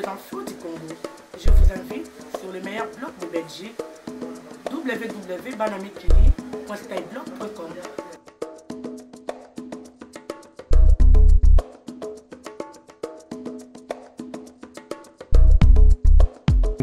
les infos du Congo. Je vous invite sur le meilleur blog de Belgique, www.banamikili.skyblog.com.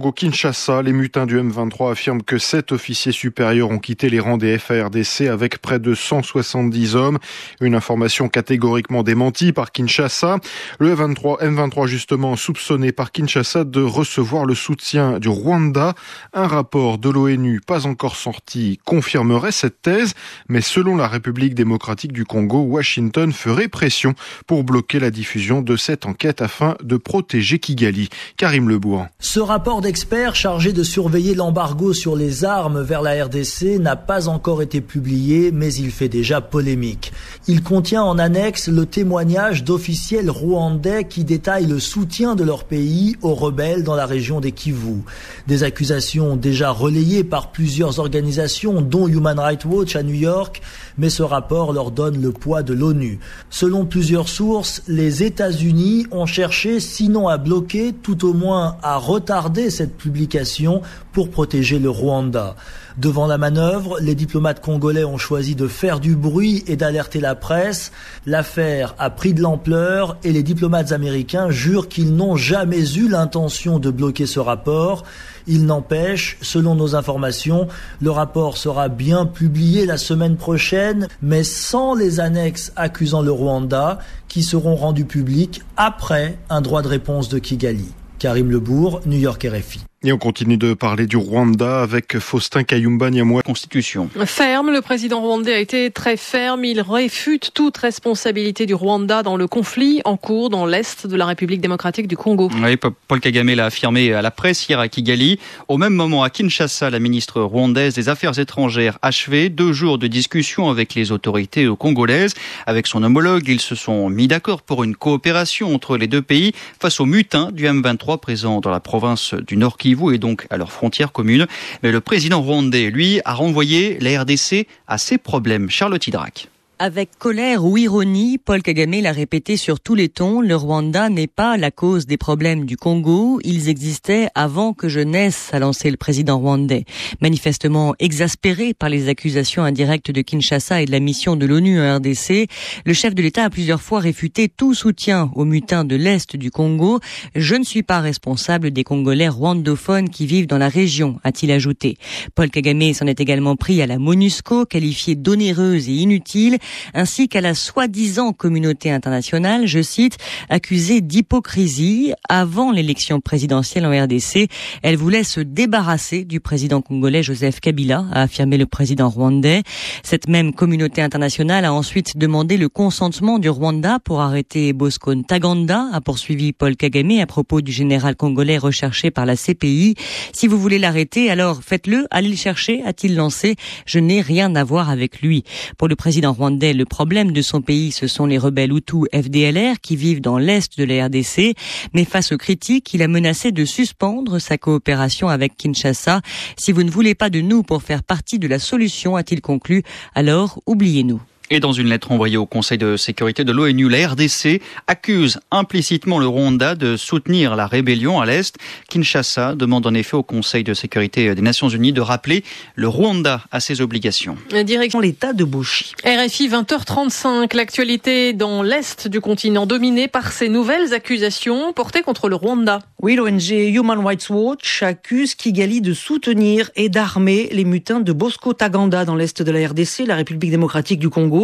Au Kinshasa, les mutins du M23 affirment que 7 officiers supérieurs ont quitté les rangs des FARDC avec près de 170 hommes. Une information catégoriquement démentie par Kinshasa. Le M23 justement soupçonné par Kinshasa de recevoir le soutien du Rwanda. Un rapport de l'ONU pas encore sorti confirmerait cette thèse, mais selon la République démocratique du Congo, Washington ferait pression pour bloquer la diffusion de cette enquête afin de protéger Kigali. Karim Lebourg. Ce rapport d'experts chargé de surveiller l'embargo sur les armes vers la RDC n'a pas encore été publié, mais il fait déjà polémique. Il contient en annexe le témoignage d'officiels rwandais qui détaillent le soutien de leur pays aux rebelles dans la région des Kivu. Des accusations déjà relayées par plusieurs organisations, dont Human Rights Watch à New York, mais ce rapport leur donne le poids de l'ONU. Selon plusieurs sources, les États-Unis ont cherché, sinon à bloquer, tout au moins à retarder cette publication pour protéger le Rwanda. Devant la manœuvre, les diplomates congolais ont choisi de faire du bruit et d'alerter la presse. L'affaire a pris de l'ampleur et les diplomates américains jurent qu'ils n'ont jamais eu l'intention de bloquer ce rapport. Il n'empêche, selon nos informations, le rapport sera bien publié la semaine prochaine, mais sans les annexes accusant le Rwanda, qui seront rendues publiques après un droit de réponse de Kigali. Karim Lebourg, New York RFI. Et on continue de parler du Rwanda avec Faustin Kayumba Nyamwea. Constitution. Ferme, le président rwandais a été très ferme. Il réfute toute responsabilité du Rwanda dans le conflit en cours dans l'est de la République démocratique du Congo. Oui, Paul Kagame l'a affirmé à la presse hier à Kigali. Au même moment, à Kinshasa, la ministre rwandaise des Affaires étrangères achevait 2 jours de discussion avec les autorités congolaises. Avec son homologue, ils se sont mis d'accord pour une coopération entre les deux pays face aux mutins du M23 présents dans la province du Nord Kivu et donc à leurs frontières communes. Mais le président rwandais, lui, a renvoyé la RDC à ses problèmes. Charlotte Hydrac. Avec colère ou ironie, Paul Kagame l'a répété sur tous les tons, le Rwanda n'est pas la cause des problèmes du Congo, ils existaient avant que je naisse, a lancé le président rwandais. Manifestement exaspéré par les accusations indirectes de Kinshasa et de la mission de l'ONU en RDC, le chef de l'État a plusieurs fois réfuté tout soutien aux mutins de l'Est du Congo. Je ne suis pas responsable des Congolais rwandophones qui vivent dans la région, a-t-il ajouté. Paul Kagame s'en est également pris à la MONUSCO, qualifiée d'onéreuse et inutile, ainsi qu'à la soi-disant communauté internationale, je cite, accusée d'hypocrisie. Avant l'élection présidentielle en RDC, elle voulait se débarrasser du président congolais Joseph Kabila, a affirmé le président rwandais. Cette même communauté internationale a ensuite demandé le consentement du Rwanda pour arrêter Bosco Ntaganda, a poursuivi Paul Kagame à propos du général congolais recherché par la CPI. Si vous voulez l'arrêter, alors faites-le, allez le chercher, a-t-il lancé. Je n'ai rien à voir avec lui. Pour le président rwandais, le problème de son pays, ce sont les rebelles Hutus FDLR qui vivent dans l'est de la RDC. Mais face aux critiques, il a menacé de suspendre sa coopération avec Kinshasa. Si vous ne voulez pas de nous pour faire partie de la solution, a-t-il conclu, alors oubliez-nous. Et dans une lettre envoyée au Conseil de sécurité de l'ONU, la RDC accuse implicitement le Rwanda de soutenir la rébellion à l'Est. Kinshasa demande en effet au Conseil de sécurité des Nations Unies de rappeler le Rwanda à ses obligations. Direction l'État de Bauchi. RFI 20h35, l'actualité dans l'Est du continent dominée par ces nouvelles accusations portées contre le Rwanda. Oui, l'ONG Human Rights Watch accuse Kigali de soutenir et d'armer les mutins de Bosco Ntaganda dans l'Est de la RDC, la République démocratique du Congo.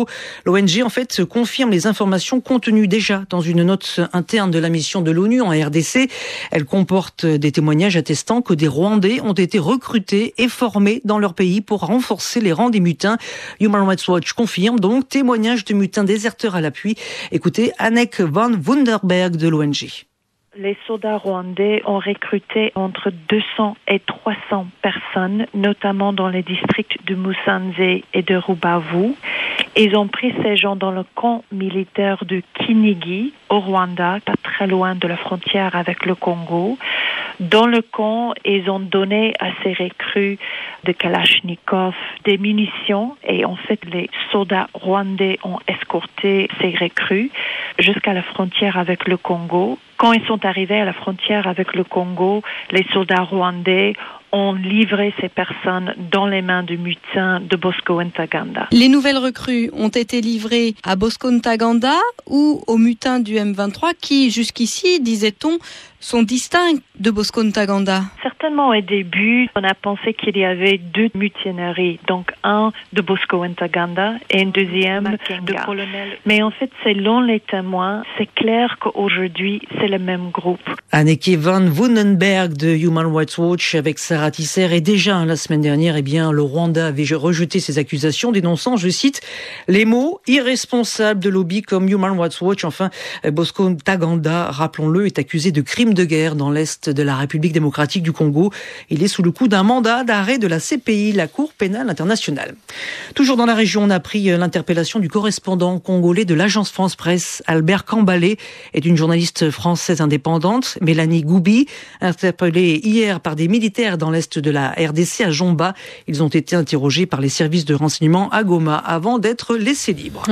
L'ONG, en fait, confirme les informations contenues déjà dans une note interne de la mission de l'ONU en RDC. Elle comporte des témoignages attestant que des Rwandais ont été recrutés et formés dans leur pays pour renforcer les rangs des mutins. Human Rights Watch confirme donc témoignages de mutins déserteurs à l'appui. Écoutez, Anneke van Wunderberg de l'ONG. Les soldats rwandais ont recruté entre 200 et 300 personnes, notamment dans les districts de Musanze et de Rubavu. Ils ont pris ces gens dans le camp militaire de Kinigi, au Rwanda, pas très loin de la frontière avec le Congo. Dans le camp, ils ont donné à ces recrues de Kalachnikov des munitions et en fait, les soldats rwandais ont escorté ces recrues jusqu'à la frontière avec le Congo. Quand ils sont arrivés à la frontière avec le Congo, les soldats rwandais ont livré ces personnes dans les mains du mutin de Bosco Ntaganda. Les nouvelles recrues ont été livrées à Bosco Ntaganda ou au mutin du M23 qui, jusqu'ici, disait-on, sont distincts de Bosco Ntaganda. Certainement au début, on a pensé qu'il y avait deux mutineries, donc un de Bosco Ntaganda et un deuxième de colonel. Mais en fait, selon les témoins, c'est clair qu'aujourd'hui, c'est le même groupe. Anneke van Woudenberg de Human Rights Watch avec Sarah Tisser. Et déjà, la semaine dernière, le Rwanda avait rejeté ces accusations, dénonçant, je cite, les mots irresponsables de lobbies comme Human Rights Watch. Enfin, Bosco Ntaganda, rappelons-le, est accusé de crimes de guerre dans l'est de la République démocratique du Congo. Il est sous le coup d'un mandat d'arrêt de la CPI, la Cour pénale internationale. Toujours dans la région, on a pris l'interpellation du correspondant congolais de l'agence France-Presse, Albert Cambalé, et d'une journaliste française indépendante, Mélanie Goubi, interpellée hier par des militaires dans l'est de la RDC à Jomba. Ils ont été interrogés par les services de renseignement à Goma avant d'être laissés libres.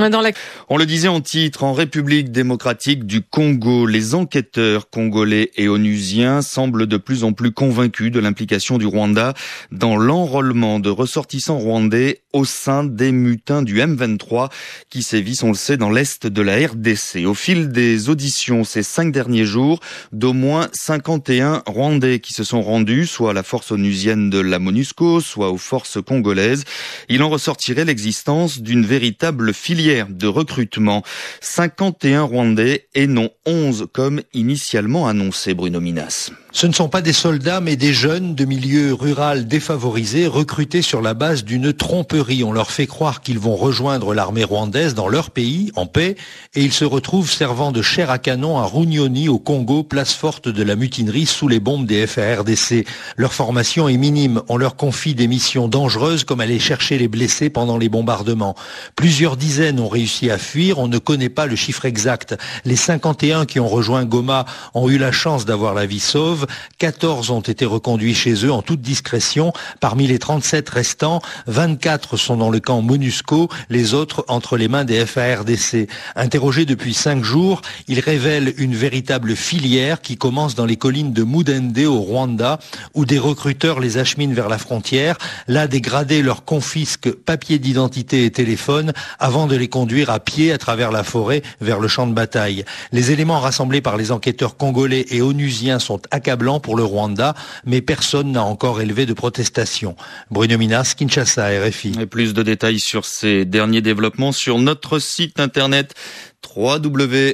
On le disait en titre, en République démocratique du Congo, les enquêteurs congolais et onusiens semblent de plus en plus convaincus de l'implication du Rwanda dans l'enrôlement de ressortissants rwandais au sein des mutins du M23 qui sévissent, on le sait, dans l'est de la RDC. Au fil des auditions ces 5 derniers jours, d'au moins 51 Rwandais qui se sont rendus, soit à la force onusienne de la MONUSCO, soit aux forces congolaises. Il en ressortirait l'existence d'une véritable filière de recrutement. 51 Rwandais et non 11 comme initialement annoncé, Bruno Minas. Ce ne sont pas des soldats, mais des jeunes de milieux rural défavorisés recrutés sur la base d'une tromperie. On leur fait croire qu'ils vont rejoindre l'armée rwandaise dans leur pays, en paix, et ils se retrouvent servant de chair à canon à Runyoni, au Congo, place forte de la mutinerie sous les bombes des FARDC. Leur formation est minime. On leur confie des missions dangereuses comme aller chercher les blessés pendant les bombardements. Plusieurs dizaines ont réussi à fuir. On ne connaît pas le chiffre exact. Les 51 qui ont rejoint Goma ont eu la chance d'avoir la vie sauve. 14 ont été reconduits chez eux en toute discrétion. Parmi les 37 restants, 24 sont dans le camp MONUSCO, les autres entre les mains des FARDC. Interrogés depuis 5 jours, ils révèlent une véritable filière qui commence dans les collines de Mudende au Rwanda, où des recruteurs les acheminent vers la frontière. Là, des gradés leur confisquent papiers d'identité et téléphone avant de les conduire à pied à travers la forêt vers le champ de bataille. Les éléments rassemblés par les enquêteurs congolais et onusiens sont accablants pour le Rwanda, mais personne n'a encore élevé de protestation. Bruno Minas, Kinshasa, RFI. Et plus de détails sur ces derniers développements sur notre site internet www.rfi.fr.